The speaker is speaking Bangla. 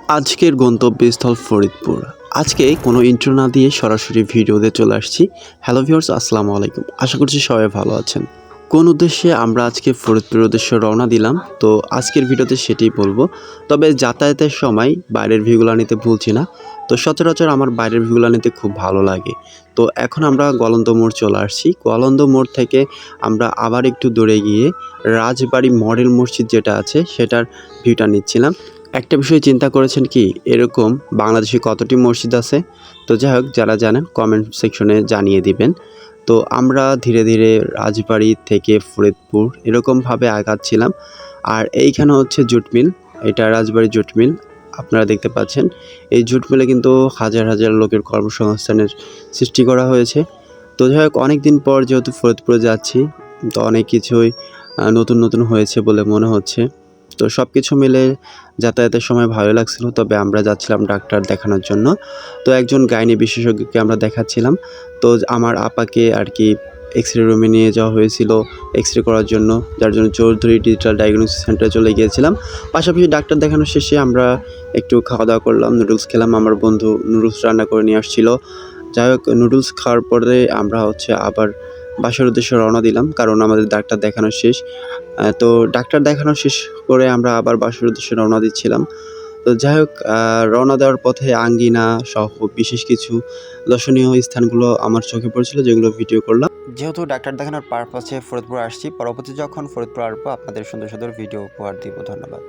আজকের গন্তব্যস্থল ফরিদপুর। আজকে কোনো ইন্ট্রো না দিয়ে সরাসরি ভিডিওতে চলে আসছি। হ্যালো ভিউয়ার্স, আসসালামু আলাইকুম। আশা করছি সবাই ভালো আছেন। কোন উদ্দেশ্যে আমরা আজকে ফরিদপুরের উদ্দেশ্যে রওনা দিলাম, তো আজকের ভিডিওতে সেটিই বলবো। তবে যাতায়াতের সময় বাইরের ভিউগুলো নিতে ভুলছি না। তো সচরাচর আমার বাইরের ভিউগুলো নিতে খুব ভালো লাগে। তো এখন আমরা গলন্দ মোড় চলে আসছি। গলন্দ মোড় থেকে আমরা আবার একটু দূরে গিয়ে রাজবাড়ি মডেল মসজিদ যেটা আছে সেটার ভিউটা নিচ্ছিলাম। একটা বিষয় চিন্তা করেছেন কি, এরকম বাংলাদেশে কতটি মসজিদ আছে? তো যাই হোক, যারা জানেন কমেন্ট সেকশনে জানিয়ে দিবেন। তো আমরা ধীরে ধীরে রাজবাড়ি থেকে ফরিদপুর এরকমভাবে আগাচ্ছিলাম। আর এইখানে হচ্ছে জুট মিল, এটা রাজবাড়ি জুট মিল। আপনারা দেখতে পাচ্ছেন এই জুট মিলে কিন্তু হাজার হাজার লোকের কর্মসংস্থানের সৃষ্টি করা হয়েছে। তো যাই হোক, অনেক দিন পর যেহেতু ফরিদপুরে যাচ্ছি, তো অনেক কিছুই নতুন নতুন হয়েছে বলে মনে হচ্ছে। তো সব কিছু মিলে যাতায়াতের সময় ভালো লাগছিল। তবে আমরা যাচ্ছিলাম ডাক্তার দেখানোর জন্য। তো একজন গাইনি বিশেষজ্ঞকে আমরা দেখাচ্ছিলাম। তো আমার আপাকে আর কি এক্স-রে রুমে নিয়ে যাওয়া হয়েছিল এক্স-রে করার জন্য, যার জন্য চৌধুরী ডিজিটাল ডায়াগনস্টিক সেন্টারে চলে গিয়েছিলাম। পাশাপাশি ডাক্তার দেখানো শেষে আমরা একটু খাওয়া দাওয়া করলাম, নুডলস খেলাম। আমার বন্ধু নুডলস রান্না করে নিয়ে আসছিল। যাই হোক, নুডলস খাওয়ার পরে আমরা আবার বাসার উদ্দেশ্যে রওনা দিলাম, কারণ আমাদের ডাক্তার দেখানো শেষ। তো ডাক্তার দেখানো শেষ করে আমরা আবার বাসার উদ্দেশ্যে রওনা দিচ্ছিলাম। তো যাই হোক, রওনা দেওয়ার পথে আঙ্গিনা সহ বিশেষ কিছু দর্শনীয় স্থানগুলো আমার চোখে পড়েছিল, যেগুলো ভিডিও করলাম। যেহেতু ডাক্তার দেখানোর পারপাসে ফরিদপুর আসছি, পরবর্তী যখন ফরিদপুর আসবো আপনাদের সুন্দর সুন্দর ভিডিও উপহার দিব। ধন্যবাদ।